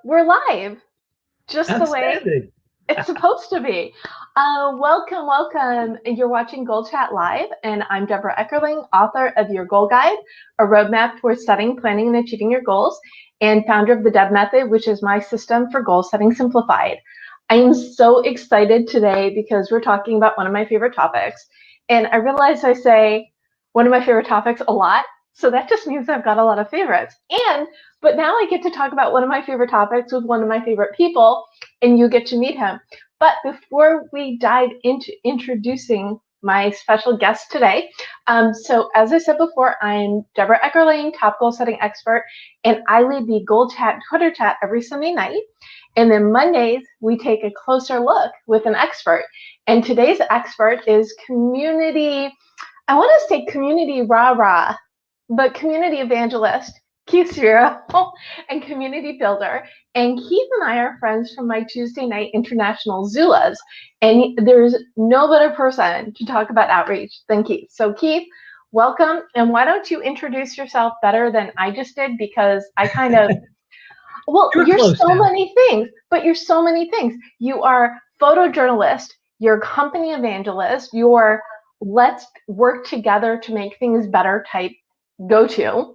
We're live, just the way Outstanding. it's supposed to be. Welcome. You're watching Goal Chat Live, and I'm Debra Eckerling, author of Your Goal Guide, a roadmap for setting, planning, and achieving your goals, and founder of the Deb Method, which is my system for goal setting simplified. I am so excited today because we're talking about one of my favorite topics, and I realize I say one of my favorite topics a lot, so that just means I've got a lot of favorites. But now I get to talk about one of my favorite topics with one of my favorite people, and you get to meet him. But before we dive into introducing my special guest today, so as I said before, I'm Debra Eckerling, top goal setting expert, and I lead the Goal Chat Twitter chat every Sunday night. And then Mondays, we take a closer look with an expert. And today's expert is I want to say community rah-rah, but community evangelist, Keith Spiro, and community builder. And Keith and I are friends from my Tuesday night international Zulas. And there's no better person to talk about outreach than Keith. So Keith, welcome. And why don't you introduce yourself better than I just did? Because I kind of, you're close so now. many things, but you're so many things. You are photojournalist, you're company evangelist, you're let's work together to make things better type go-to.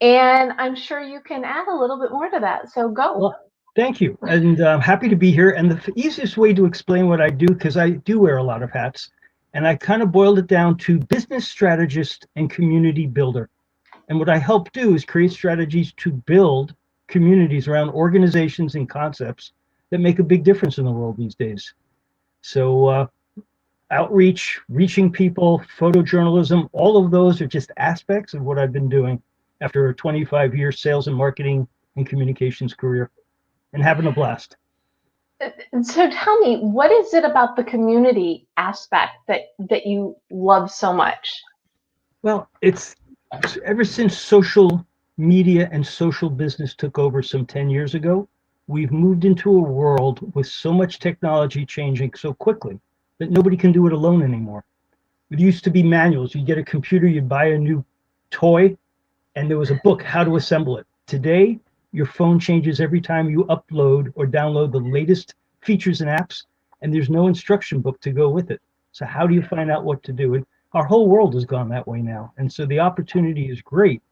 And I'm sure you can add a little bit more to that. So go. Well, thank you. And I'm happy to be here. And the easiest way to explain what I do, because I do wear a lot of hats, and I kind of boiled it down to business strategist and community builder. And what I help do is create strategies to build communities around organizations and concepts that make a big difference in the world these days. So outreach, reaching people, photojournalism, all of those are just aspects of what I've been doing after a 25-year sales and marketing and communications career, and having a blast. So tell me, what is it about the community aspect that you love so much? Well, it's ever since social media and social business took over some 10 years ago, we've moved into a world with so much technology changing so quickly that nobody can do it alone anymore. It used to be manuals. You get a computer, you'd buy a new toy, and there was a book, how to assemble it. Today, your phone changes every time you upload or download the latest features and apps, and there's no instruction book to go with it. So how do you find out what to do? And our whole world has gone that way now. And so the opportunity is great,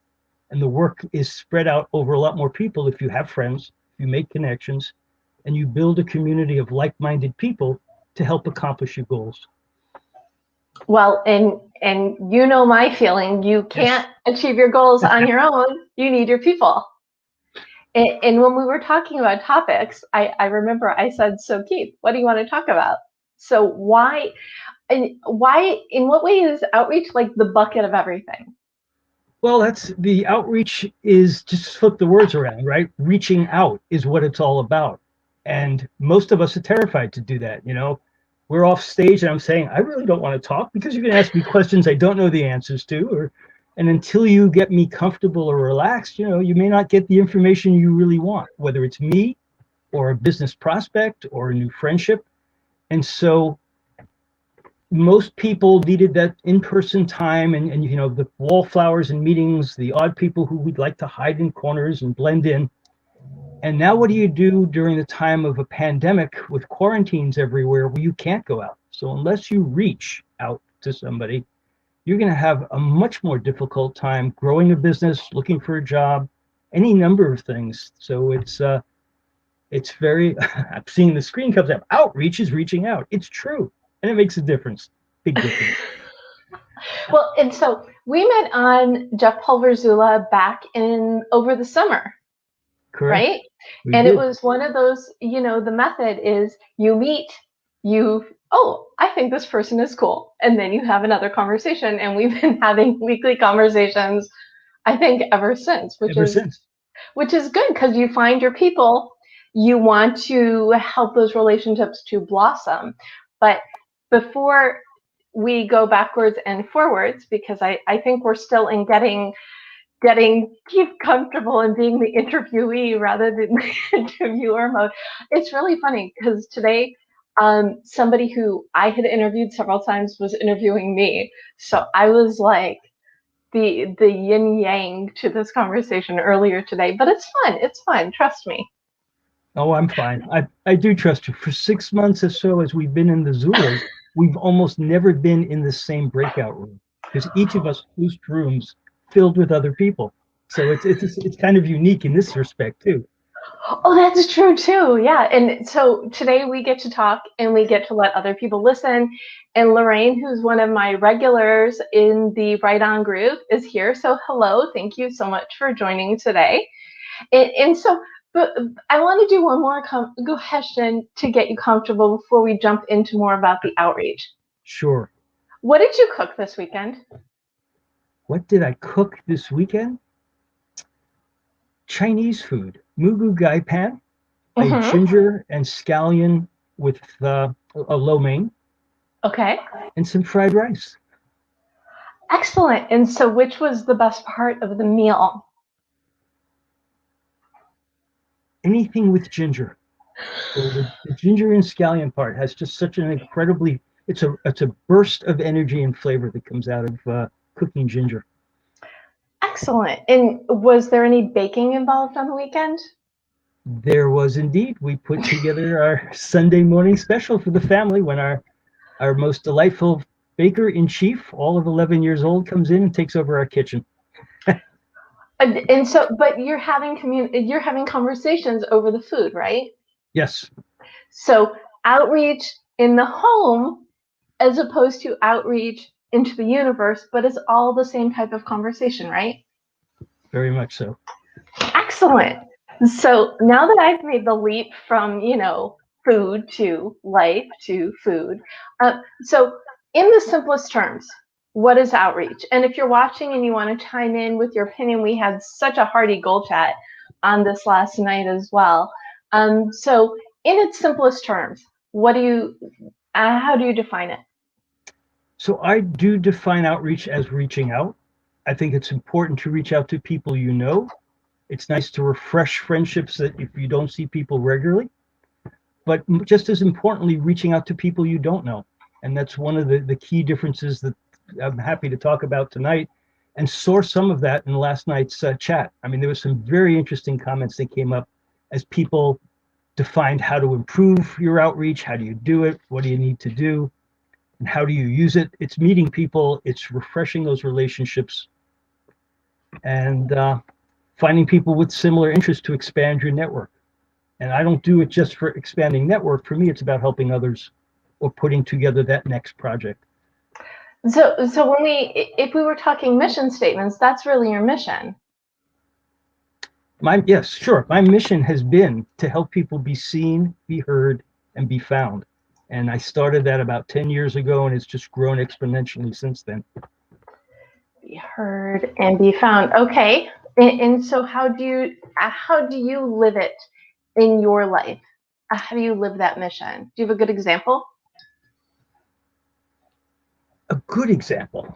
and the work is spread out over a lot more people if you have friends, if you make connections, and you build a community of like-minded people to help accomplish your goals. Well, and you know my feeling, you can't achieve your goals on your own. You need your people. And when we were talking about topics, I remember I said, so Keith, what do you want to talk about? So in what way is outreach like the bucket of everything? Well, that's the outreach is just flip the words around, right? Reaching out is what it's all about. And most of us are terrified to do that. We're off stage and I'm saying, I really don't want to talk because you're going to ask me questions I don't know the answers to, and until you get me comfortable or relaxed, you may not get the information you really want, whether it's me or a business prospect or a new friendship. And so most people needed that in-person time and the wallflowers and meetings, the odd people who would like to hide in corners and blend in. And now what do you do during the time of a pandemic with quarantines everywhere where you can't go out? So unless you reach out to somebody, you're going to have a much more difficult time growing a business, looking for a job, any number of things. So it's very, I'm seeing the screen comes up, outreach is reaching out. It's true. And it makes a difference, big difference. Well, and so we met on Jeff Pulverzula back in over the summer, Correct. right? We And did. it was one of those, the method is you meet, I think this person is cool. And then you have another conversation. And we've been having weekly conversations, I think, ever since, which is good because you find your people, you want to help those relationships to blossom. But before we go backwards and forwards, because I think we're still in getting Keith comfortable and being the interviewee rather than the interviewer mode. It's really funny because today somebody who I had interviewed several times was interviewing me. So I was like the yin yang to this conversation earlier today, but it's fun. It's fun. Trust me. Oh, I'm fine. I do trust you. For 6 months or so, as we've been in the Zulus, we've almost never been in the same breakout room because each of us host rooms filled with other people. So it's kind of unique in this respect too. Oh, that's true too. Yeah. And so today we get to talk and we get to let other people listen. And Lorraine, who's one of my regulars in the Right On group, is here. So hello. Thank you so much for joining today. And so, but I want to do one more question to get you comfortable before we jump into more about the outreach. Sure. What did you cook this weekend? What did I cook this weekend? Chinese food. Mugu gai pan, a Mm-hmm. ginger and scallion with a lo mein, Okay. and some fried rice. Excellent. And so, which was the best part of the meal? Anything with ginger. The ginger and scallion part has just such an incredibly it's a burst of energy and flavor that comes out of cooking ginger. Excellent. And was there any baking involved on the weekend? There was indeed. We put together our Sunday morning special for the family when our most delightful baker in chief, all of 11 years old, comes in and takes over our kitchen. And so, but you're having conversations over the food, right? Yes, So outreach in the home as opposed to outreach into the universe, but it's all the same type of conversation, right? very much so. Excellent. So now that I've made the leap from, food to life to food, so in the simplest terms, what is outreach? And if you're watching and you want to chime in with your opinion, we had such a hearty goal chat on this last night as well. So in its simplest terms, how do you define it? So I do define outreach as reaching out. I think it's important to reach out to people you know. It's nice to refresh friendships that if you don't see people regularly, but just as importantly, reaching out to people you don't know. And that's one of the key differences that I'm happy to talk about tonight and source some of that in last night's chat. I mean, there was some very interesting comments that came up as people defined how to improve your outreach. How do you do it? What do you need to do? And how do you use it? It's meeting people, it's refreshing those relationships, and finding people with similar interests to expand your network. And I don't do it just for expanding network. For me, it's about helping others or putting together that next project. So if we were talking mission statements, that's really your mission. Yes, sure. My mission has been to help people be seen, be heard, and be found. And I started that about 10 years ago, and it's just grown exponentially since then. Be heard and be found. Okay. And so how do you live it in your life? How do you live that mission? Do you have a good example? A good example.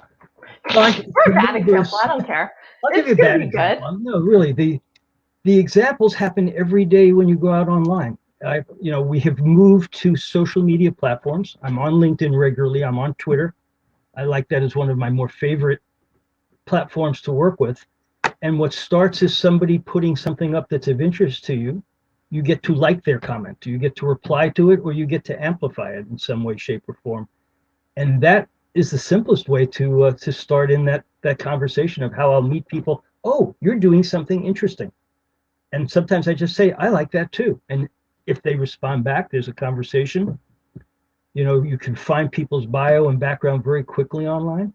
Or a bad example, I don't care. I'll give you It's a gonna bad be good. example. No, really, the examples happen every day when you go out online. We have moved to social media platforms. I'm on LinkedIn regularly. I'm on Twitter. I like that as one of my more favorite platforms to work with. And what starts is somebody putting something up that's of interest to you. You get to like their comment, you get to reply to it, or you get to amplify it in some way, shape, or form. And that is the simplest way to start in that conversation of how I'll meet people. Oh, you're doing something interesting. And sometimes I just say, I like that too. And if they respond back, there's a conversation. You can find people's bio and background very quickly online.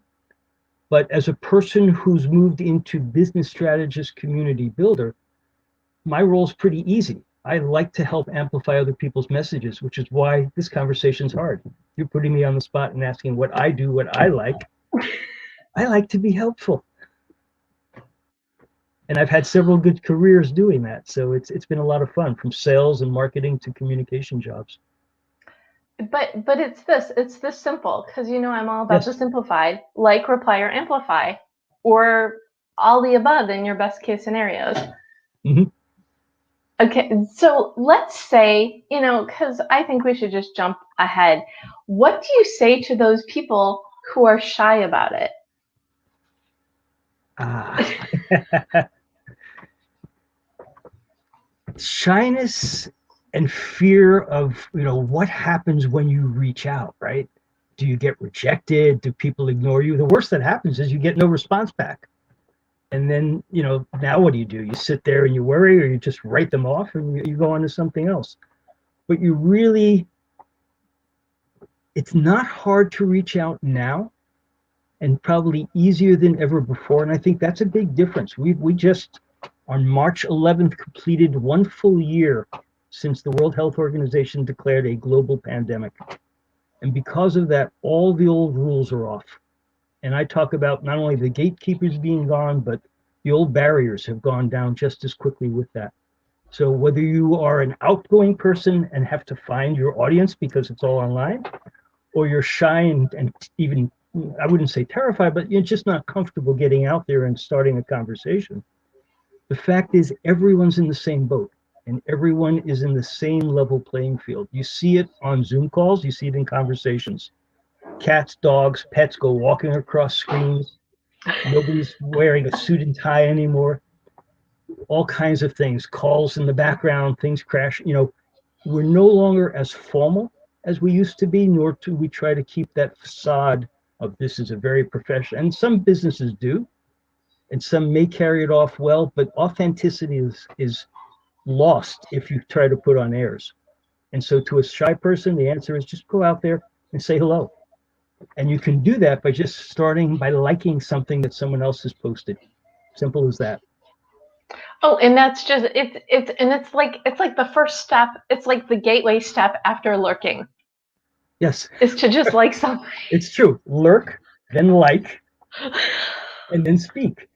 But as a person who's moved into business strategist community builder, my role is pretty easy. I like to help amplify other people's messages, which is why this conversation's hard. You're putting me on the spot and asking what I do, what I like. I like to be helpful. And I've had several good careers doing that. So it's been a lot of fun, from sales and marketing to communication jobs. But it's this simple, because I'm all about Yes. the simplified, like, reply, or amplify, or all the above in your best case scenarios. Mm-hmm. Okay, so let's say, because I think we should just jump ahead. What do you say to those people who are shy about it? Shyness and fear of, what happens when you reach out, right? Do you get rejected? Do people ignore you? The worst that happens is you get no response back. And then, now what do? You sit there and you worry, or you just write them off and you go on to something else. But it's not hard to reach out now, and probably easier than ever before. And I think that's a big difference. We just, on March 11th, completed 1 full year since the World Health Organization declared a global pandemic. And because of that, all the old rules are off. And I talk about not only the gatekeepers being gone, but the old barriers have gone down just as quickly with that. So whether you are an outgoing person and have to find your audience because it's all online, or you're shy and even, I wouldn't say terrified, but you're just not comfortable getting out there and starting a conversation, the fact is everyone's in the same boat and everyone is in the same level playing field. You see it on Zoom calls, you see it in conversations. Cats, dogs, pets go walking across screens. Nobody's wearing a suit and tie anymore. All kinds of things, calls in the background, things crash. We're no longer as formal as we used to be, nor do we try to keep that facade of this is a very professional. And some businesses do, and some may carry it off well, but authenticity is lost if you try to put on airs. And so to a shy person, the answer is just go out there and say hello. And you can do that by just starting by liking something that someone else has posted. Simple as that. Oh, and that's just it's like the first step. It's like the gateway step after lurking. Yes. Is to just like something. It's true. Lurk, then like, and then speak.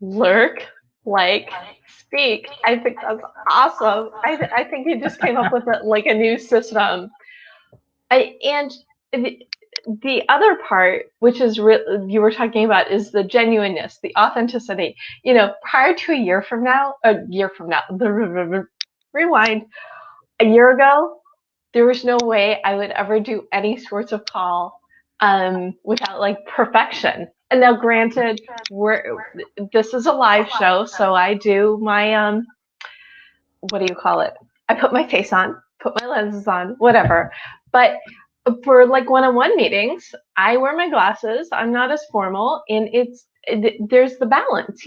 Lurk, like, speak. I think that's awesome. I think you just came up with like a new system. And the other part, which is you were talking about, is the genuineness, the authenticity. Prior to a year from now, rewind, a year ago, there was no way I would ever do any sorts of call without like perfection. And now, granted, this is a live show, so I do my what do you call it? I put my face on, put my lenses on, whatever. But for like one-on-one meetings, I wear my glasses. I'm not as formal, and there's the balance.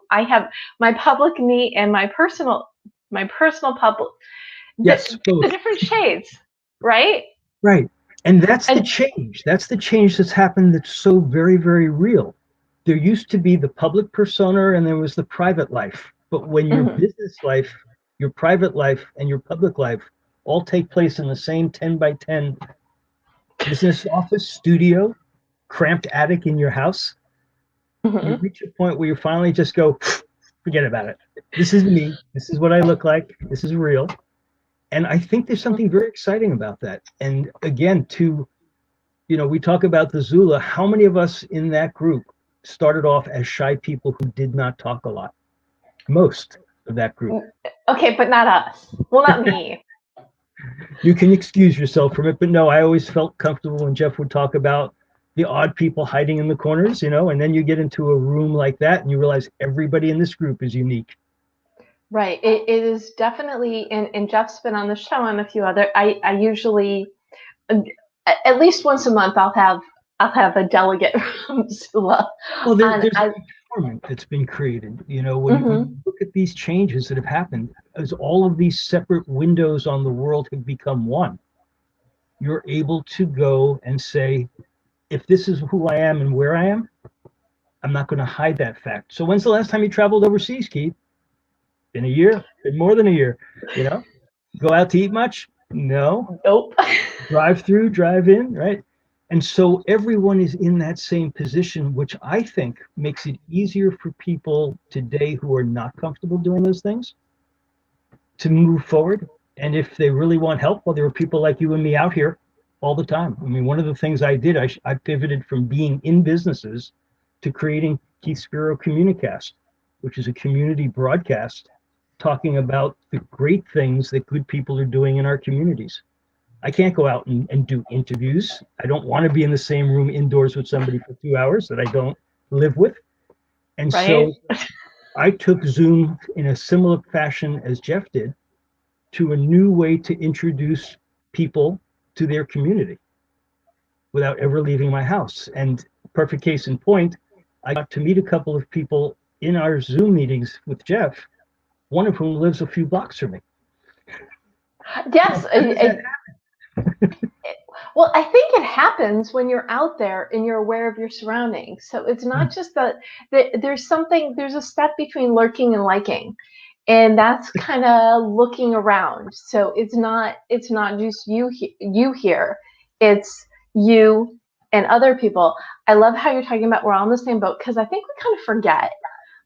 I have my public me and my personal public. Yes, the different shades, right? Right. And that's the change. That's the change that's happened that's so very, very real. There used to be the public persona and there was the private life. But when your business life, your private life, and your public life all take place in the same 10 by 10 business office, studio, cramped attic in your house, you reach a point where you finally just go, forget about it. This is me. This is what I look like. This is real. And I think there's something very exciting about that. And again, we talk about the Zula. How many of us in that group started off as shy people who did not talk a lot? Most of that group. Okay, but not us. Well, not me. You can excuse yourself from it, but no, I always felt comfortable when Jeff would talk about the odd people hiding in the corners, and then you get into a room like that and you realize everybody in this group is unique. Right. It is definitely, and Jeff's been on the show and a few other, I usually, at least once a month, I'll have a delegate from Zula. Well, there's a format that's been created. When you look at these changes that have happened, as all of these separate windows on the world have become one, you're able to go and say, if this is who I am and where I am, I'm not going to hide that fact. So when's the last time you traveled overseas, Keith? Been a year? Been more than a year? Go out to eat much? No. Nope. Drive through, drive in, right? And so everyone is in that same position, which I think makes it easier for people today who are not comfortable doing those things to move forward. And if they really want help, well, there are people like you and me out here all the time. I mean, one of the things I did, I pivoted from being in businesses to creating Keith Spiro Communicast, which is a community broadcast talking about the great things that good people are doing in our communities. I can't go out and do interviews. I don't want to be in the same room indoors with somebody for 2 hours that I don't live with. And so I took Zoom in a similar fashion as Jeff did. to a new way to introduce people to their community without ever leaving my house. And perfect case in point, I got to meet a couple of people in our Zoom meetings with Jeff, one of whom lives a few blocks from me. Yes. Well, Well, I think it happens when you're out there and you're aware of your surroundings. So it's not just that there's a step between lurking and liking. And that's kind of looking around. So it's not just you here. It's you and other people. I love how you're talking about we're all in the same boat, because I think we kind of forget.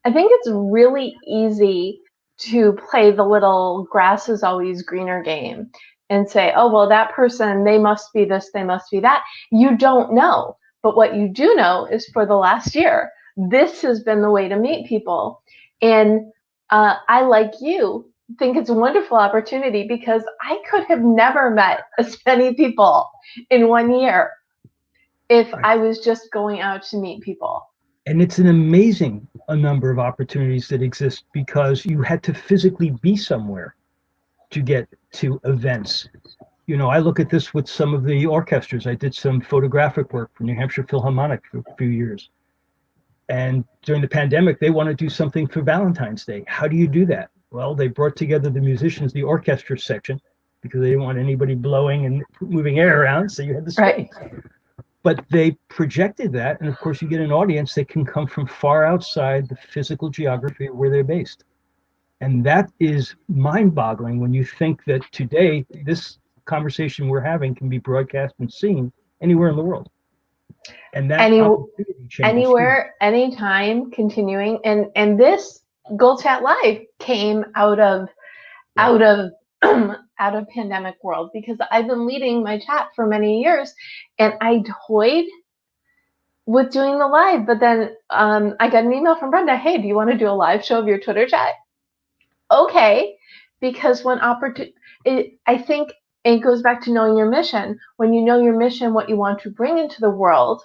I think it's really easy to play the little grass is always greener game and say, oh, well, that person, they must be this, they must be that. You don't know. But what you do know is for the last year, this has been the way to meet people. And I, like you, think it's a wonderful opportunity, because I could have never met as many people in 1 year if I was just going out to meet people. And it's an amazing number of opportunities that exist because you had to physically be somewhere to get to events. You know, I look at this with some of the orchestras. I did some photographic work for New Hampshire Philharmonic for a few years. And during the pandemic, they want to do something for Valentine's Day. How do you do that? Well, they brought together the musicians, the orchestra section, because they didn't want anybody blowing and moving air around. So you had the space. Right. But they projected that. And of course, you get an audience that can come from far outside the physical geography of where they're based. And that is mind-boggling when you think that today, this conversation we're having can be broadcast and seen anywhere in the world. And that anywhere, anytime, continuing. And this Goal Chat Live came out of pandemic world, because I've been leading my chat for many years, and I toyed with doing the live, but then I got an email from Brenda, hey, do you want to do a live show of your Twitter chat? Okay, because when I think it goes back to knowing your mission. When you know your mission, what you want to bring into the world,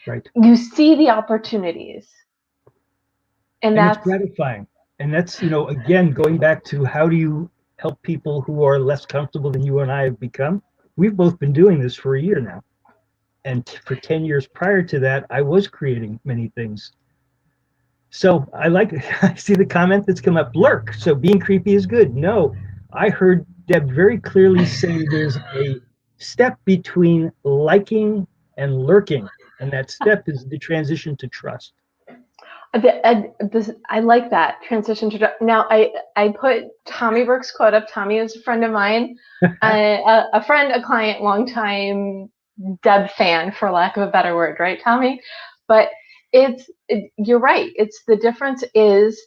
right, you see the opportunities. And that's gratifying. And that's, you know, again, going back to how do you help people who are less comfortable than you and I have become? We've both been doing this for a year now. And for 10 years prior to that, I was creating many things. So I see the comment that's come up, Lurk. So being creepy is good. No, I heard Deb very clearly say there's a step between liking and lurking. And that step is the transition to trust. I like that transition to. Now I put Tommy Burke's quote up. Tommy is a friend of mine, a friend, a client, longtime Deb fan, for lack of a better word, right, Tommy? But you're right. It's the difference is,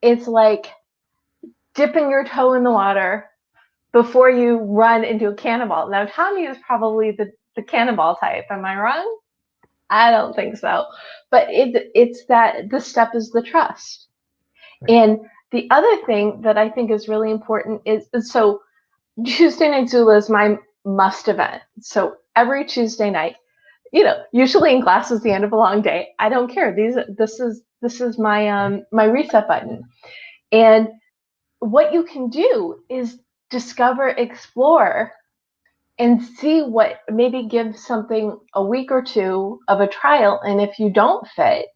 it's like dipping your toe in the water before you run into a cannonball. Now Tommy is probably the cannonball type. Am I wrong? I don't think so. But it's that the step is the trust. Right. And the other thing that I think is really important is, so Tuesday Night Zula is my must event. So every Tuesday night, you know, usually in class is the end of a long day. I don't care. This is my my reset button. And what you can do is discover, explore, and see what, maybe give something a week or two of a trial. And if you don't fit,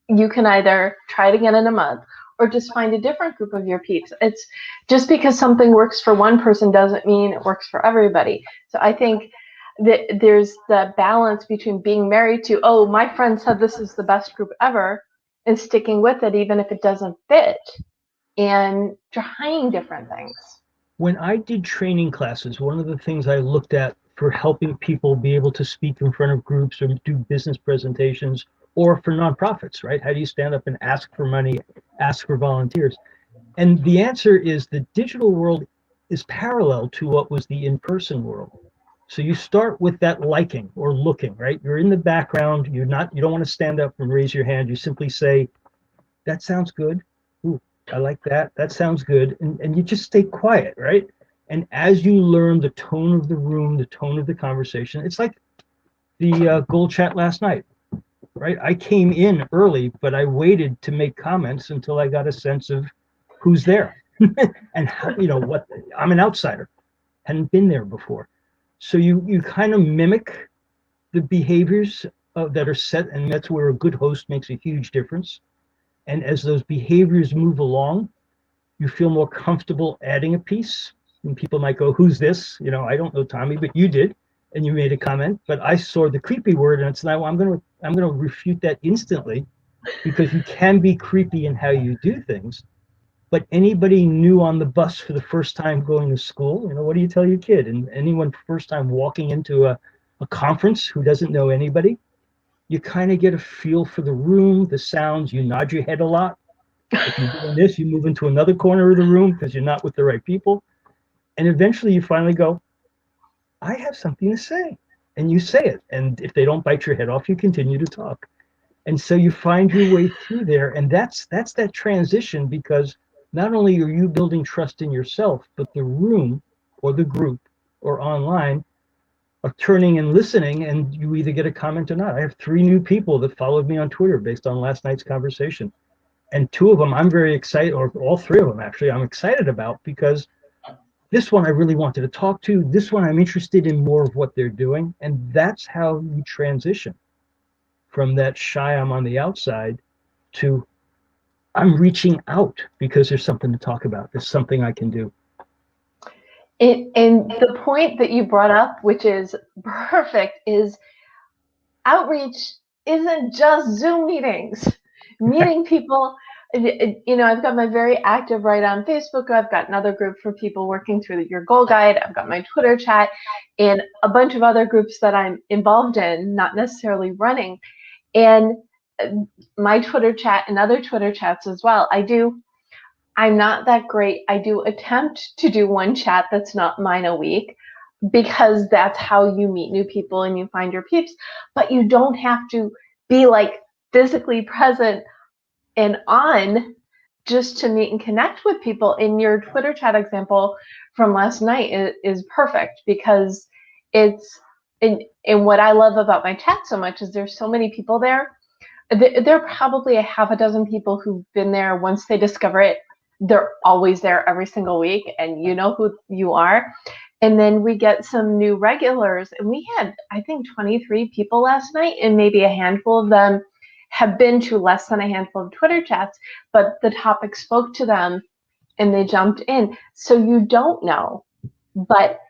you can either try it again in a month or just find a different group of your peeps. It's just because something works for one person doesn't mean it works for everybody. So I think that there's the balance between being married to, oh, my friend said this is the best group ever, and sticking with it even if it doesn't fit, and trying different things. When I did training classes, one of the things I looked at for helping people be able to speak in front of groups or do business presentations, or for nonprofits, right? How do you stand up and ask for money, ask for volunteers? And the answer is the digital world is parallel to what was the in-person world. So you start with that liking or looking, right? You're in the background. You don't want to stand up and raise your hand. You simply say, that sounds good. Ooh, I like that. That sounds good. And you just stay quiet, right? And as you learn the tone of the room, the tone of the conversation, it's like the Goal Chat last night, right? I came in early, but I waited to make comments until I got a sense of who's there. And how, what, I'm an outsider, hadn't been there before. So you kind of mimic the behaviors that are set, and that's where a good host makes a huge difference. And as those behaviors move along, you feel more comfortable adding a piece. And people might go, "Who's this?" I don't know Tommy, but you did, and you made a comment. But I saw the creepy word, and it's now I'm gonna refute that instantly, because you can be creepy in how you do things. But anybody new on the bus for the first time going to school, what do you tell your kid? And anyone first time walking into a conference who doesn't know anybody, you kind of get a feel for the room, the sounds. You nod your head a lot. If you're doing this, you move into another corner of the room because you're not with the right people. And eventually you finally go, I have something to say. And you say it. And if they don't bite your head off, you continue to talk. And so you find your way through there. And that's that transition, because not only are you building trust in yourself, but the room or the group or online are turning and listening, and you either get a comment or not. I have 3 new people that followed me on Twitter based on last night's conversation. And 2 of them I'm very excited, or all 3 of them actually, I'm excited about, because this one I really wanted to talk to. This one I'm interested in more of what they're doing. And that's how you transition from that shy, I'm on the outside, to I'm reaching out because there's something to talk about. There's something I can do. And the point that you brought up, which is perfect, is outreach isn't just Zoom meetings. Meeting people, I've got my very active right on Facebook. I've got another group for people working through your goal guide. I've got my Twitter chat and a bunch of other groups that I'm involved in, not necessarily running. And my Twitter chat and other Twitter chats as well. I'm not that great. I do attempt to do one chat that's not mine a week, because that's how you meet new people and you find your peeps. But you don't have to be like physically present and on just to meet and connect with people. In your Twitter chat example from last night is perfect, because it's and what I love about my chat so much is there's so many people there. There are probably a half a dozen people who've been there. Once they discover it, they're always there every single week, and you know who you are. And then we get some new regulars, and we had, I think, 23 people last night, and maybe a handful of them have been to less than a handful of Twitter chats, but the topic spoke to them and they jumped in. So you don't know, but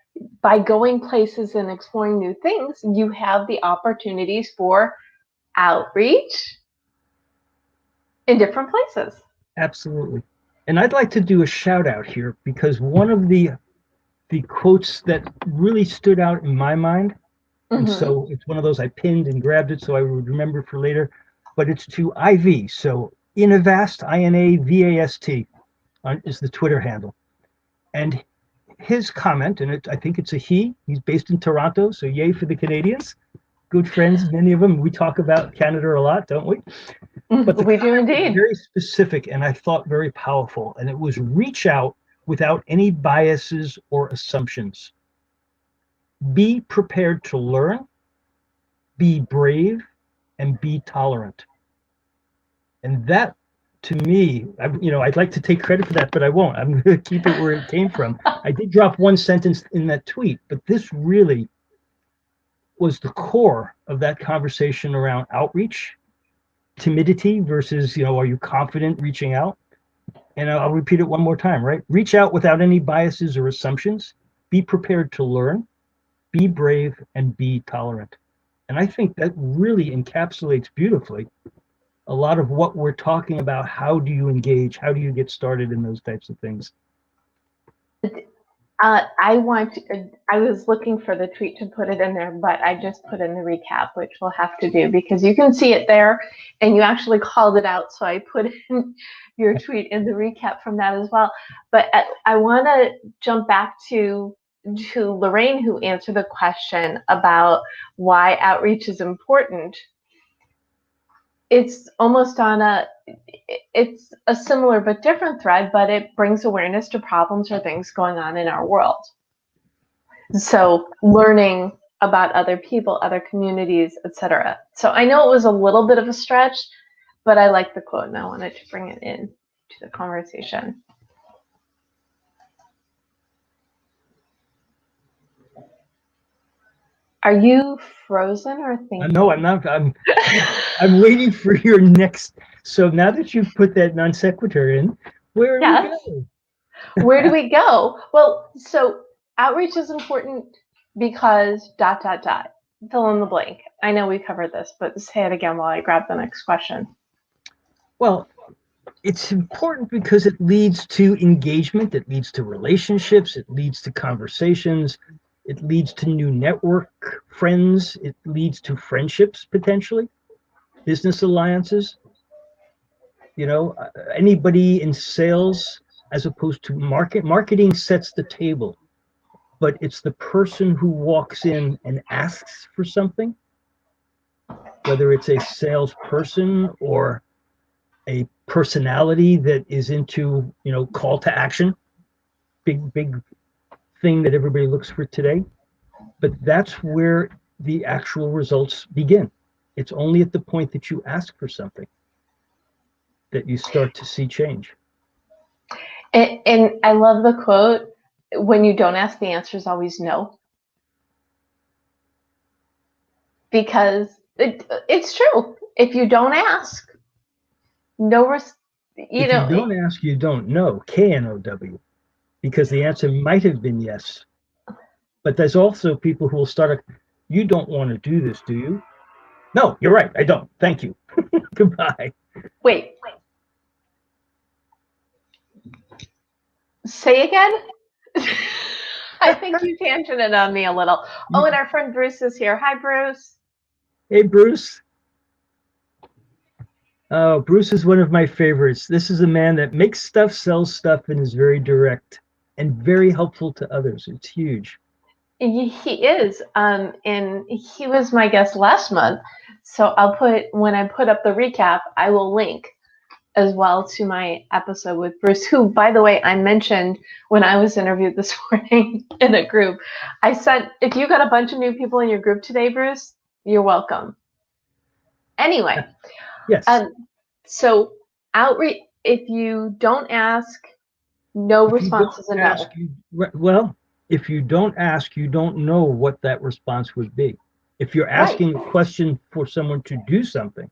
by going places and exploring new things, you have the opportunities for outreach in different places. Absolutely. And I'd like to do a shout out here, because one of the quotes that really stood out in my mind, and so it's one of those I pinned and grabbed it so I would remember for later, but it's to IV. So Inavast, INAVAST, is the Twitter handle. And his comment, and I think it's a he's based in Toronto, so yay for the Canadians. Good friends, many of them. We talk about Canada a lot, don't we? But we do indeed. Very specific, and I thought very powerful. And it was reach out without any biases or assumptions. Be prepared to learn, be brave, and be tolerant. And that, to me, I'd like to take credit for that, but I won't. I'm going to keep it where it came from. I did drop one sentence in that tweet, but this really was the core of that conversation around outreach, timidity versus, are you confident reaching out? And I'll repeat it one more time, right? Reach out without any biases or assumptions. Be prepared to learn, be brave, and be tolerant. And I think that really encapsulates beautifully a lot of what we're talking about. How do you engage? How do you get started in those types of things? I was looking for the tweet to put it in there, but I just put in the recap, which we'll have to do because you can see it there and you actually called it out. So I put in your tweet in the recap from that as well. But I want to jump back to Lorraine, who answered the question about why outreach is important. It's almost it's a similar but different thread, but it brings awareness to problems or things going on in our world. So learning about other people, other communities, etc. So I know it was a little bit of a stretch, but I like the quote and I wanted to bring it in to the conversation. Are you frozen or thinking? No, I'm not. I'm waiting for your next. So now that you've put that non sequitur in, where are we Yes. going? Where do we go? Well, so outreach is important because ... Fill in the blank. I know we covered this, but say it again while I grab the next question. Well, it's important because it leads to engagement, it leads to relationships, it leads to conversations, it leads to new network friends, it leads to friendships potentially, business alliances. You know, anybody in sales as opposed to marketing sets the table, but it's the person who walks in and asks for something, whether it's a salesperson or a personality that is into, you know, call to action, big thing that everybody looks for today. But that's where the actual results begin. It's only at the point that you ask for something that you start to see change. And I love the quote, when you don't ask, the answer is always no. Because it's true. If you don't ask, If you don't ask, you don't know. KNOW. Because the answer might have been yes. But there's also people who will start, you don't want to do this, do you? No, you're right. I don't. Thank you. Goodbye. Wait. Say again? I think you tangented on me a little. Oh, and our friend Bruce is here. Hi, Bruce. Hey, Bruce. Oh, Bruce is one of my favorites. This is a man that makes stuff, sells stuff, and is very direct and very helpful to others. It's huge. He is, and he was my guest last month. So when I put up the recap, I will link as well to my episode with Bruce, who, by the way, I mentioned when I was interviewed this morning in a group. I said, if you got a bunch of new people in your group today, Bruce, you're welcome. Anyway. Yes. So outreach, if you don't ask, no response is a no. Well, if you don't ask, you don't know what that response would be. If you're asking a question for someone to do something,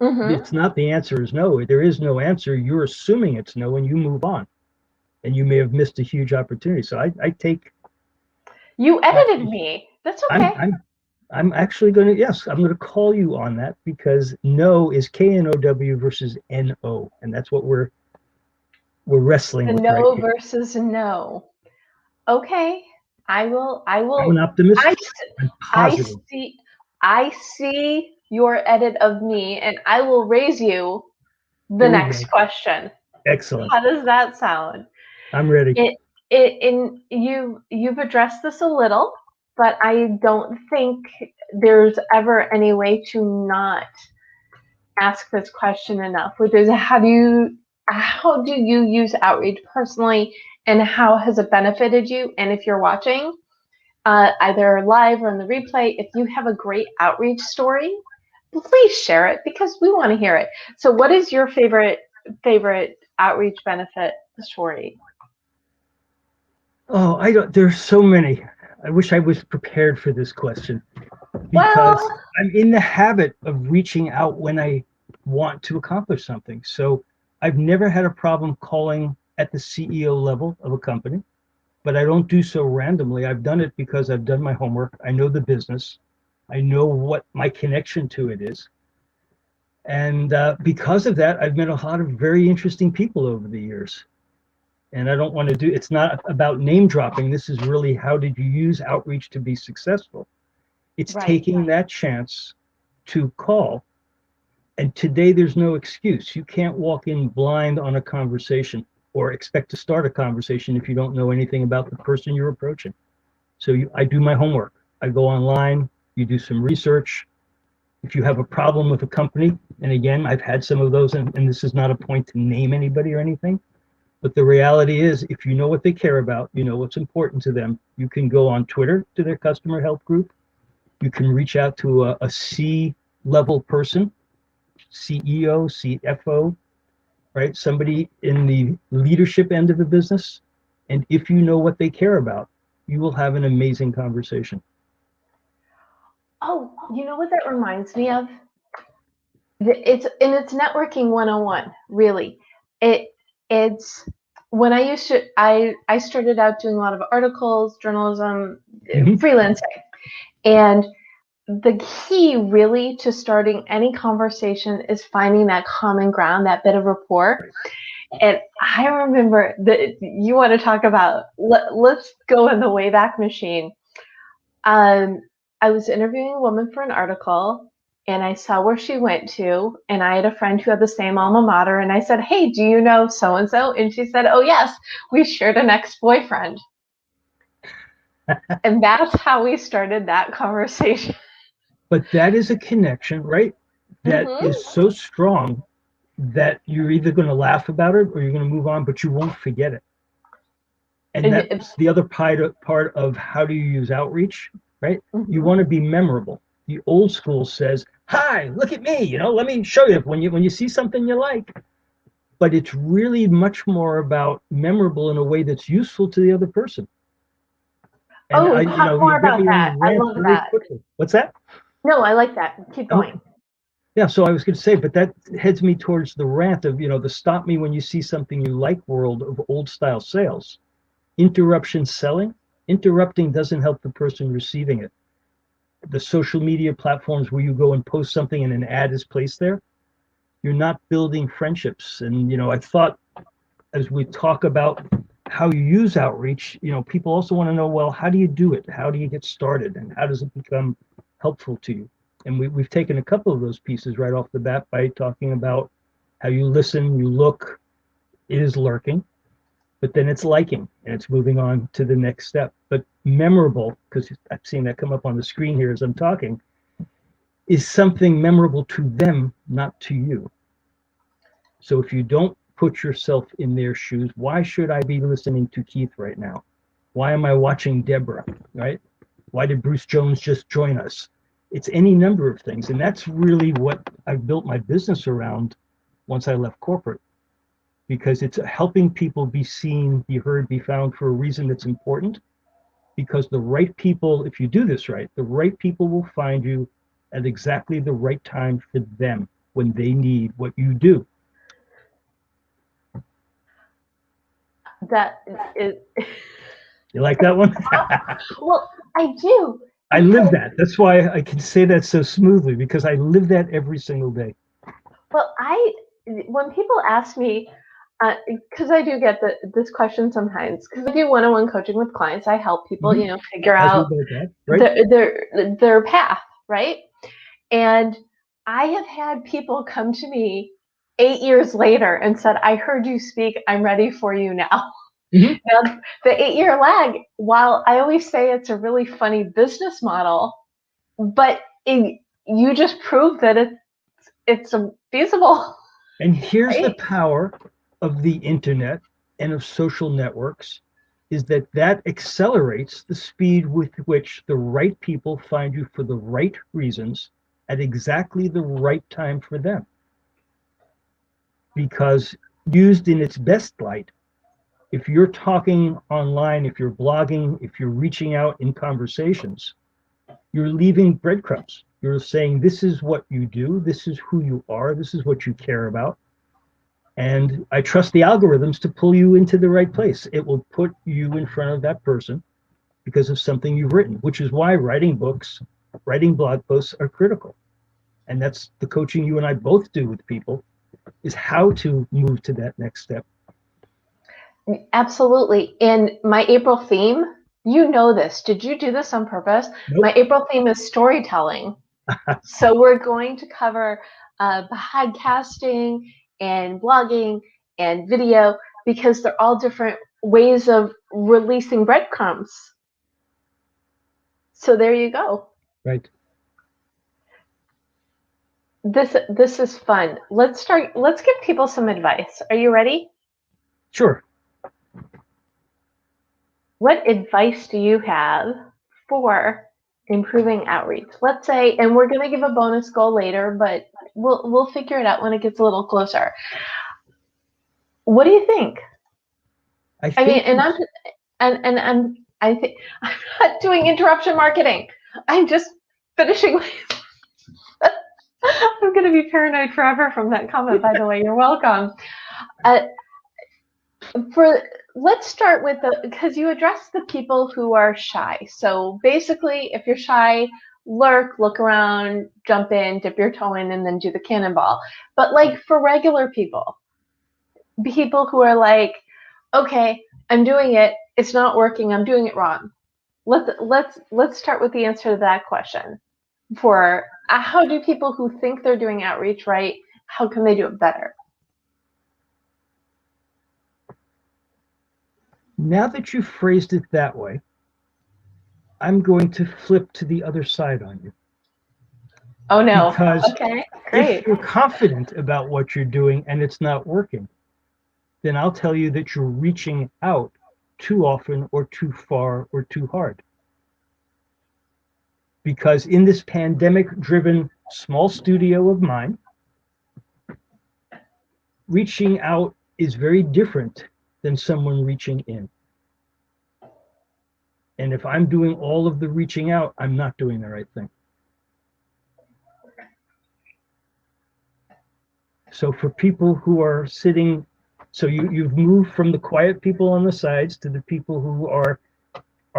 it's not the answer is no. There is no answer. You're assuming it's no, and you move on. And you may have missed a huge opportunity. So I take. You edited me. That's okay. I'm actually going to, yes, I'm going to call you on that, because no is KNOW versus NO. And that's what we're wrestling with right No here. versus no. Okay. I will. I'm an optimist. I'm positive. I see your edit of me, and I will raise you the next question. Excellent. How does that sound? I'm ready. You've addressed this a little, but I don't think there's ever any way to not ask this question enough, which is how do you use outreach personally, and how has it benefited you? And if you're watching, either live or in the replay, if you have a great outreach story, please share it, because we want to hear it. So what is your favorite outreach benefit story? Oh, there's so many. I wish I was prepared for this question, because I'm in the habit of reaching out when I want to accomplish something. So I've never had a problem calling at the CEO level of a company, but I don't do so randomly. I've done it because I've done my homework. I know the business. I know what my connection to it is. And because of that, I've met a lot of very interesting people over the years. And I don't want to it's not about name dropping. This is really, how did you use outreach to be successful? It's taking that chance to call. And today there's no excuse. You can't walk in blind on a conversation or expect to start a conversation if you don't know anything about the person you're approaching. So I do my homework. I go online, you do some research. If you have a problem with a company, and again, I've had some of those, and this is not a point to name anybody or anything, but the reality is, if you know what they care about, you know what's important to them, you can go on Twitter to their customer help group. You can reach out to a C-level person, CEO, CFO, right? Somebody in the leadership end of the business. And if you know what they care about, you will have an amazing conversation. Oh, you know what that reminds me of? It's networking 101, really. It's when I started out doing a lot of articles, journalism, Mhm. freelancing. And the key really to starting any conversation is finding that common ground, that bit of rapport. And I remember that you want to talk about, let's go in the Wayback Machine. Um, I was interviewing a woman for an article and I saw where she went to, and I had a friend who had the same alma mater, and I said, "Hey, do you know so and so?" And she said, "Oh, yes, we shared an ex-boyfriend." And that's how we started that conversation. But that is a connection, right? That Mm-hmm. is so strong that you're either going to laugh about it or you're going to move on, but you won't forget it. And And that's the other part of how do you use outreach, right? You mm-hmm. want to be memorable. The old school says, "Hi, look at me, let me show you when you see something you like." But it's really much more about memorable in a way that's useful to the other person. And Oh, talk you more get about me on a that. I rant love very that. quickly. What's that? No, I like that. Keep Oh, going. yeah. So I was going to say, but that heads me towards the rant of, the stop me when you see something you like world of old style sales. Interruption selling. Interrupting doesn't help the person receiving it. The social media platforms where you go and post something and an ad is placed there, you're not building friendships. And, I thought as we talk about how you use outreach, people also want to know, well, how do you do it? How do you get started? And how does it become helpful to you? And we've taken a couple of those pieces right off the bat by talking about how you listen, you look, it is lurking, but then it's liking and it's moving on to the next step. But memorable, because I've seen that come up on the screen here as I'm talking, is something memorable to them, not to you. So if you don't put yourself in their shoes, why should I be listening to Keith right now? Why am I watching Debra, right? Why did Bruce Jones just join us? It's any number of things. And that's really what I've built my business around once I left corporate, because it's helping people be seen, be heard, be found for a reason that's important. Because the right people, if you do this right, the right people will find you at exactly the right time for them when they need what you do. That is, You like that one? well, I do I live because, that. That's why I can say that so smoothly, because I live that every single day. well, when people ask me, because I do get this question sometimes, because I do one-on-one coaching with clients, I help people, Mm-hmm. figure As we out both have, right? their path, right? And I have had people come to me 8 years later and said, "I heard you speak. I'm ready for you now." Mm-hmm. Now, the 8 year lag, while I always say it's a really funny business model, but you just proved that it's feasible, And here's the right? power of the internet and of social networks is that accelerates the speed with which the right people find you for the right reasons at exactly the right time for them. Because used in its best light, if you're talking online, if you're blogging, if you're reaching out in conversations, you're leaving breadcrumbs. You're saying, this is what you do, this is who you are, this is what you care about. And I trust the algorithms to pull you into the right place. It will put you in front of that person because of something you've written, which is why writing books, writing blog posts are critical. And that's the coaching you and I both do with people, is how to move to that next step. Absolutely. And my April theme, you know this. Did you do this on purpose? My Nope. April theme is storytelling. So we're going to cover podcasting and blogging and video because they're all different ways of releasing breadcrumbs. So there you go. Right. This is fun. Let's start. Let's give people some advice. Are you ready? Sure. What advice do you have for improving outreach? Let's say, and we're going to give a bonus goal later, but we'll figure it out when it gets a little closer. What do you think? I I mean, think and it's, I think I'm not doing interruption marketing. I'm just finishing. I'm going to be paranoid forever from that comment, by the way. You're welcome. Let's start with because you address the people who are shy. So basically, if you're shy, lurk, look around, jump in, dip your toe in, and then do the cannonball. But like for regular people who are like, okay, I'm doing it, it's not working, I'm doing it wrong. Let's start with the answer to that question. For how do people who think they're doing outreach right, how can they do it better? Now that you phrased it that way, I'm going to flip to the other side on you. Oh no. Because okay, great. If you're confident about what you're doing and it's not working, then I'll tell you that you're reaching out too often or too far or too hard. Because in this pandemic-driven small studio of mine, reaching out is very different than someone reaching in. And if I'm doing all of the reaching out, I'm not doing the right thing. So for people who are sitting, so you've moved from the quiet people on the sides to the people who are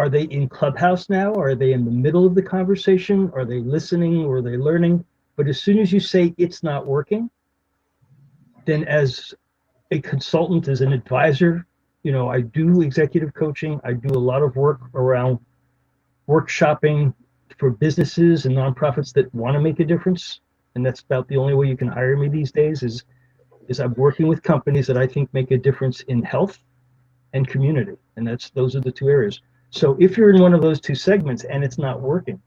they in Clubhouse now? Are they in the middle of the conversation? Are they listening or are they learning? But as soon as you say it's not working, then as a consultant, as an advisor, I do executive coaching. I do a lot of work around workshopping for businesses and nonprofits that want to make a difference. And that's about the only way you can hire me these days is I'm working with companies that I think make a difference in health and community. And those are the two areas. So if you're in one of those two segments and it's not working,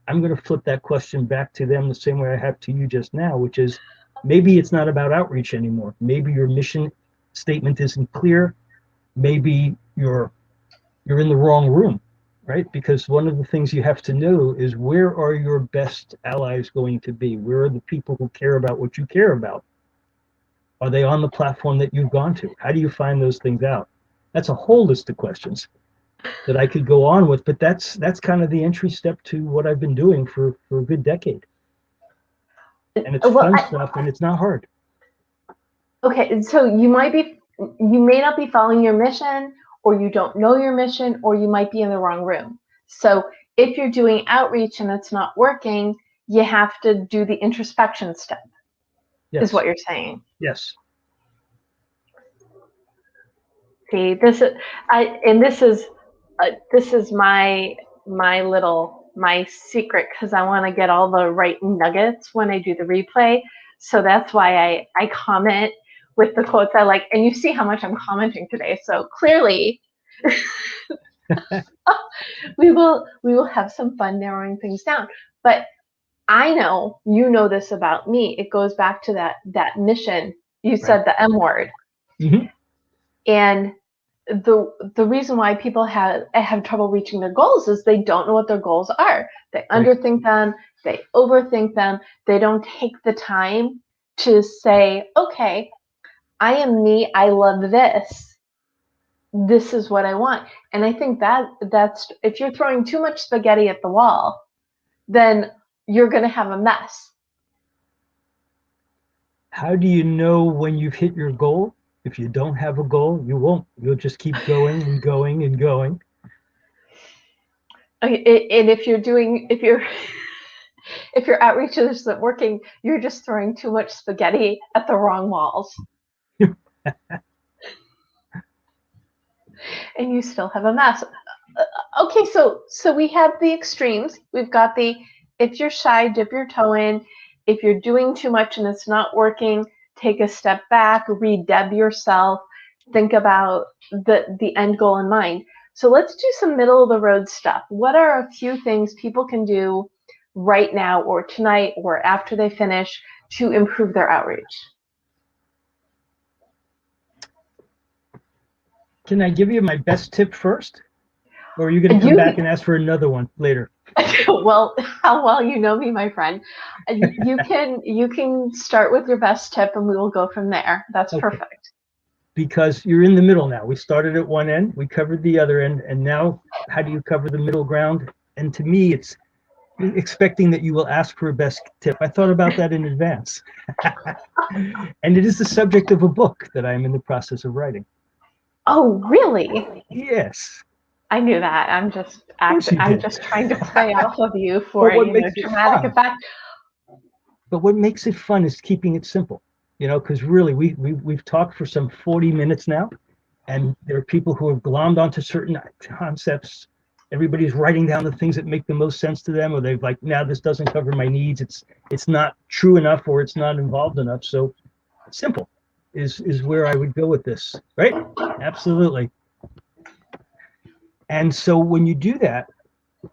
I'm going to flip that question back to them the same way I have to you just now, which is maybe it's not about outreach anymore. Maybe your mission statement isn't clear. Maybe you're in the wrong room, right? Because one of the things you have to know is where are your best allies going to be? Where are the people who care about what you care about? Are they on the platform that you've gone to? How do you find those things out? That's a whole list of questions that I could go on with, but that's kind of the entry step to what I've been doing for a good decade. And it's fun stuff and it's not hard. Okay, so you may not be following your mission, or you don't know your mission, or you might be in the wrong room. So if you're doing outreach and it's not working, you have to do the introspection step. Yes. Is what you're saying. Yes. See, this is my secret, because I want to get all the right nuggets when I do the replay. So that's why I comment with the quotes I like, and you see how much I'm commenting today. So clearly, we will have some fun narrowing things down. But I know you know this about me. It goes back to that mission. You said the M word, mm-hmm. And the reason why people have trouble reaching their goals is they don't know what their goals are. They underthink them. They overthink them. They don't take the time to say, okay, I am me. I love this. This is what I want. And I think that's if you're throwing too much spaghetti at the wall, then you're going to have a mess. How do you know when you've hit your goal? If you don't have a goal, you won't. You'll just keep going and going and going. Okay, and if your outreach isn't working, you're just throwing too much spaghetti at the wrong walls. And you still have a mess. Okay, so we have the extremes. We've got if you're shy, dip your toe in. If you're doing too much and it's not working, take a step back, re-deb yourself, think about the end goal in mind. So let's do some middle of the road stuff. What are a few things people can do right now or tonight or after they finish to improve their outreach? Can I give you my best tip first? Or are you going to come back and ask for another one later? Well, how well you know me, my friend. You can start with your best tip and we will go from there. That's okay. Perfect. Because you're in the middle now. We started at one end, we covered the other end, and now how do you cover the middle ground? And to me, it's expecting that you will ask for a best tip. I thought about that in advance. And it is the subject of a book that I'm in the process of writing. Oh, really? Yes. I knew that. I'm just Of course you I'm did. just trying to play off of you But for, what makes it dramatic fun? effect. But what makes it fun is keeping it simple. Because really we've talked for some 40 minutes now, and there are people who have glommed onto certain concepts. Everybody's writing down the things that make the most sense to them, or they've like, now this doesn't cover my needs. It's not true enough, or it's not involved enough. So simple is where I would go with this, right? Absolutely. And so when you do that,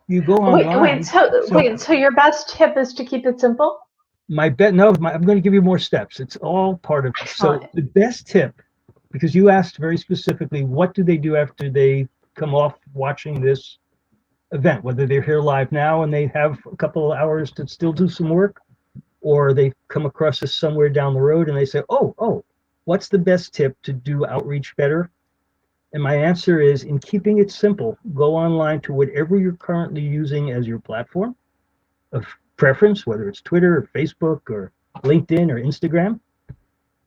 you go online. So your best tip is to keep it simple? I'm going to give you more steps. It's all part of it. So Excellent. the best tip, because you asked very specifically, what do they do after they come off watching this event, whether they're here live now and they have a couple of hours to still do some work, or they come across this somewhere down the road and they say, oh, what's the best tip to do outreach better? And my answer is, in keeping it simple, go online to whatever you're currently using as your platform of preference, whether it's Twitter or Facebook or LinkedIn or Instagram,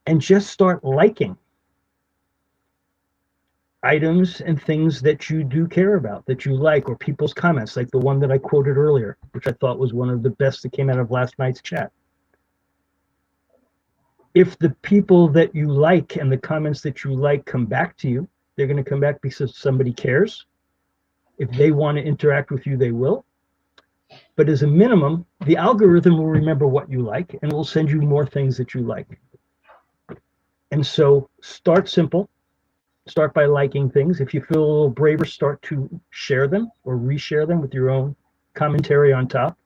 and just start liking items and things that you do care about, that you like, or people's comments, like the one that I quoted earlier, which I thought was one of the best that came out of last night's chat. If the people that you like and the comments that you like come back to you, they're going to come back because somebody cares. If they want to interact with you, they will. But as a minimum, the algorithm will remember what you like and will send you more things that you like. And so start simple. Start by liking things. If you feel a little braver, start to share them or reshare them with your own commentary on top.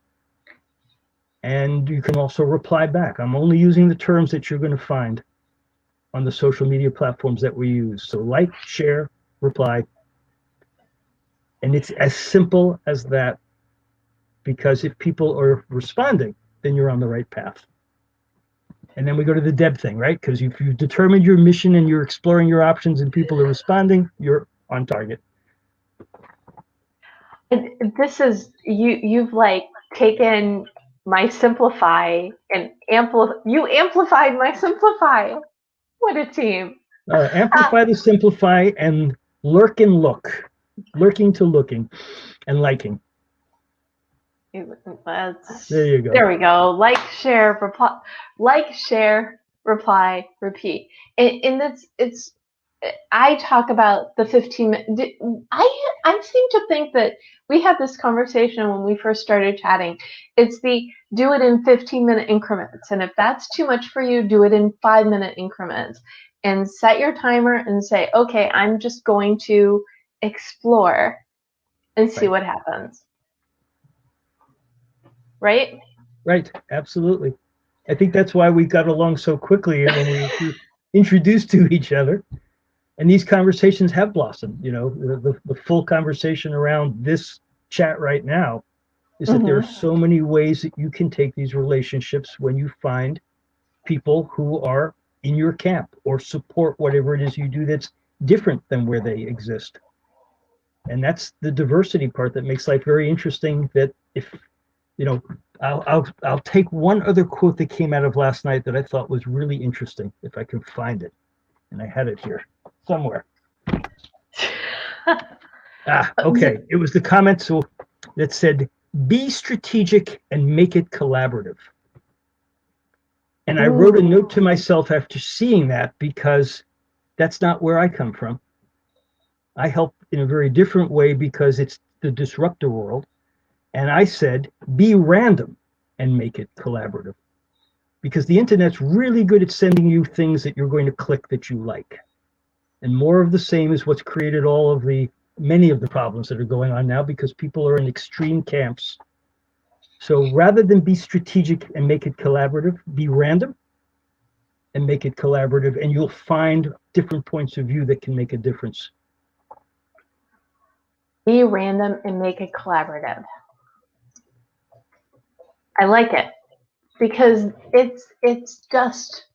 And you can also reply back. I'm only using the terms that you're going to find on the social media platforms that we use. So like, share, reply. And it's as simple as that, because if people are responding, then you're on the right path. And then we go to the Deb thing, right? Because if you've determined your mission and you're exploring your options and people are responding, you're on target. This is you've like taken my simplify and you amplified my simplify. What a team. Amplify the simplify and lurk and look. Lurking to looking and liking. There you go. There we go. Like, share, reply, repeat. And it's I talk about the 15 minute. I seem to think that we had this conversation when we first started chatting. It's the do it in 15-minute increments. And if that's too much for you, do it in 5-minute increments. And set your timer and say, okay, I'm just going to explore and see what happens. Right? Right. Absolutely. I think that's why we got along so quickly when we were introduced to each other. And these conversations have blossomed. The full conversation around this chat right now is that there are so many ways that you can take these relationships when you find people who are in your camp or support whatever it is you do that's different than where they exist. And that's the diversity part that makes life very interesting. That if I'll take one other quote that came out of last night that I thought was really interesting, if I can find it. And I had it here somewhere. Okay. It was the comment that said, be strategic and make it collaborative. And I wrote a note to myself after seeing that, because that's not where I come from. I help in a very different way because it's the disruptor world. And I said, be random and make it collaborative. Because the internet's really good at sending you things that you're going to click that you like. And more of the same is what's created many of the problems that are going on now, because people are in extreme camps. So rather than be strategic and make it collaborative, be random and make it collaborative, and you'll find different points of view that can make a difference. Be random and make it collaborative. I like it, because it's just,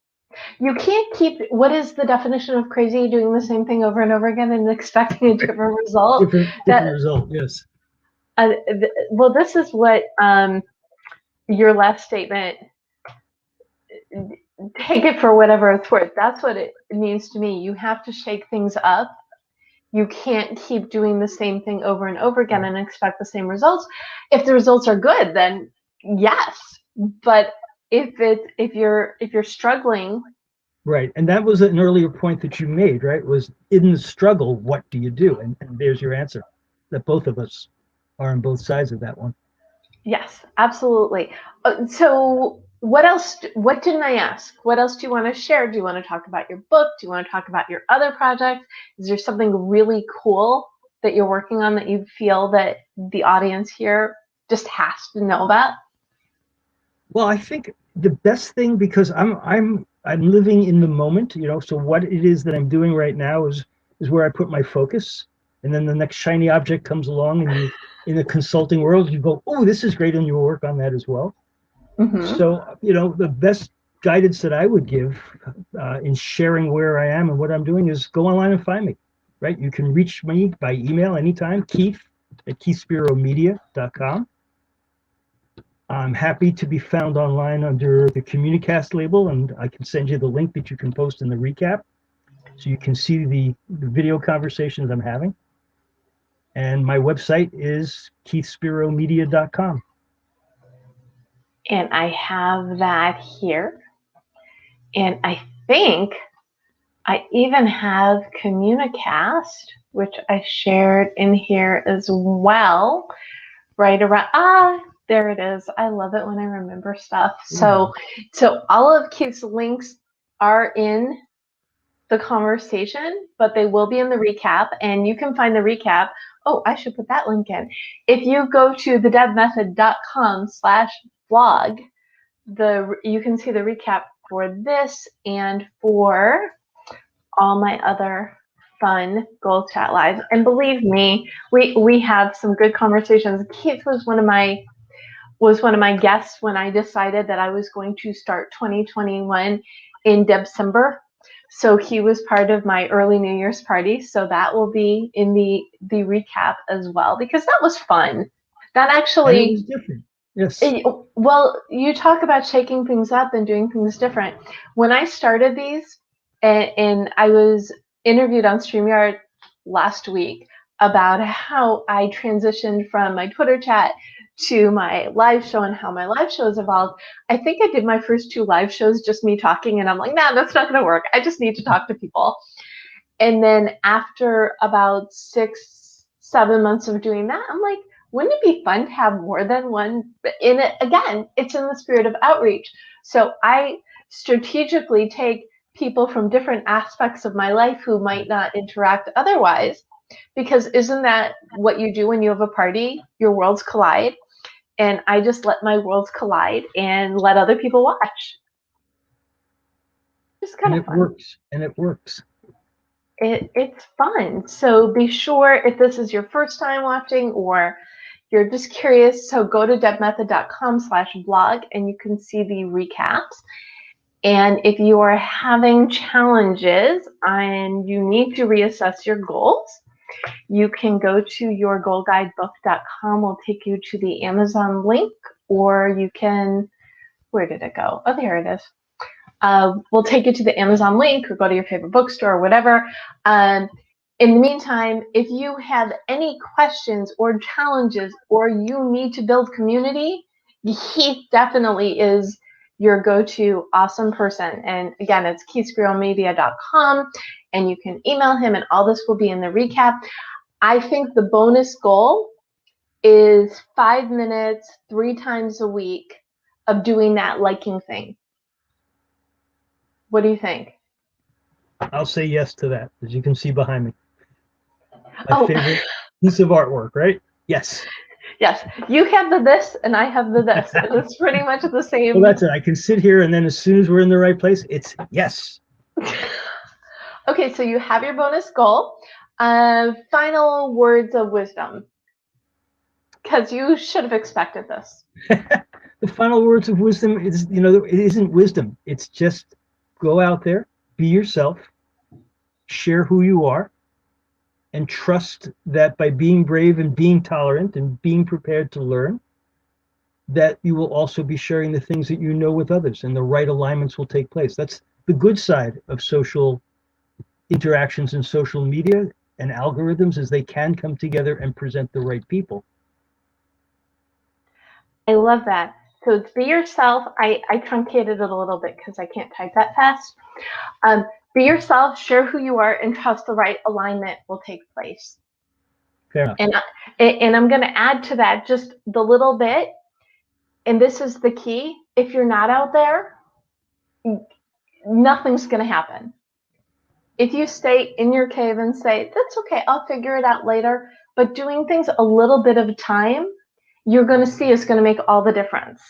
you can't keep, what is the definition of crazy? Doing the same thing over and over again and expecting a different result? Different result, yes. Well, this is what your last statement, take it for whatever it's worth. That's what it means to me. You have to shake things up. You can't keep doing the same thing over and over again and expect the same results. If the results are good, then yes. But if you're struggling. Right. And that was an earlier point that you made, right? Was in the struggle, what do you do? And there's your answer, that both of us are on both sides of that one. Yes, absolutely. So what else, what didn't I ask? What else do you want to share? Do you want to talk about your book? Do you want to talk about your other projects? Is there something really cool that you're working on that you feel that the audience here just has to know about? Well, I think the best thing, because I'm living in the moment, you know, so what it is that I'm doing right now is where I put my focus, and then the next shiny object comes along, and you, in the consulting world, you go, oh, this is great, and you work on that as well. Mm-hmm. So, you know, the best guidance that I would give in sharing where I am and what I'm doing is go online and find me, right? You can reach me by email anytime, Keith at keithspiromedia.com. I'm happy to be found online under the Communicast label, and I can send you the link that you can post in the recap so you can see the video conversations I'm having. And my website is keithspiromedia.com. And I have that here. And I think I even have Communicast, which I shared in here as well, right around, there it is. I love it when I remember stuff. So all of Keith's links are in the conversation, but they will be in the recap, and you can find the recap. Oh, I should put that link in. If you go to thedebmethod.com/blog, you can see the recap for this and for all my other fun Goal Chat Lives. And believe me, we have some good conversations. Keith was one of my guests when I decided that I was going to start 2021 in December. So he was part of my early New Year's party. So that will be in the recap as well, because that was fun. That actually, and it was different. Yes. Well, you talk about shaking things up and doing things different. When I started these, and I was interviewed on StreamYard last week about how I transitioned from my Twitter chat to my live show and how my live shows evolved. I think I did my first 2 live shows just me talking, and I'm like, nah, that's not going to work. I just need to talk to people. And then after about 6-7 months of doing that, I'm like, wouldn't it be fun to have more than one in it? Again, it's in the spirit of outreach. So I strategically take people from different aspects of my life who might not interact otherwise, because isn't that what you do when you have a party? Your worlds collide. And I just let my worlds collide and let other people watch. It's kind of fun. It works. It's fun. So be sure, if this is your first time watching or you're just curious, so go to debmethod.com/blog and you can see the recaps. And if you are having challenges and you need to reassess your goals, you can go to yourgoalguidebook.com. We'll take you to the Amazon link, or you can, where did it go? Oh, there it is. We'll take you to the Amazon link, or go to your favorite bookstore or whatever. In the meantime, if you have any questions or challenges, or you need to build community, Keith definitely is your go-to awesome person. And again, it's keithspiromedia.com, and you can email him, and all this will be in the recap. I think the bonus goal is 5 minutes, 3 times a week of doing that liking thing. What do you think? I'll say yes to that, as you can see behind me. My favorite piece of artwork, right? Yes. Yes, you have the this and I have the this. It's pretty much the same. Well, that's it. I can sit here, and then as soon as we're in the right place, it's yes. Okay, so you have your bonus goal. Final words of wisdom, because you should have expected this. The final words of wisdom is, you know, it isn't wisdom. It's just go out there, be yourself, share who you are, and trust that by being brave and being tolerant and being prepared to learn, that you will also be sharing the things that you know with others, and the right alignments will take place. That's the good side of social interactions and social media and algorithms, is they can come together and present the right people. I love that. So it's be yourself. I truncated it a little bit because I can't type that fast. Be yourself, share who you are, and trust the right alignment will take place. Fair enough. And I'm going to add to that just the little bit, and this is the key. If you're not out there, nothing's going to happen. If you stay in your cave and say, that's okay, I'll figure it out later, but doing things a little bit of time, you're going to see is going to make all the difference.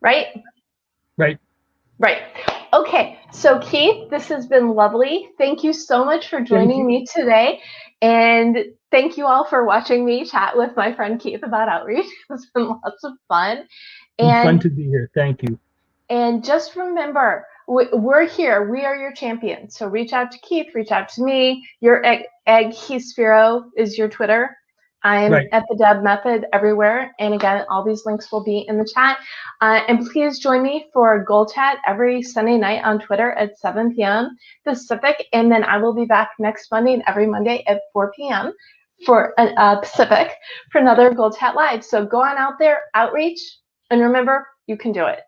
Right? Right. Right. Okay. So Keith, this has been lovely. Thank you so much for joining me today. And thank you all for watching me chat with my friend Keith about outreach. It's been lots of fun. And fun to be here. Thank you. And just remember, we're here. We are your champions. So reach out to Keith, reach out to me. Your egg Keith Spiro is your Twitter. I'm at the Deb Method everywhere. And again, all these links will be in the chat. And please join me for Goal Chat every Sunday night on Twitter at 7 p.m. Pacific. And then I will be back next Monday and every Monday at 4 p.m. for Pacific for another Goal Chat Live. So go on out there, outreach, and remember, you can do it.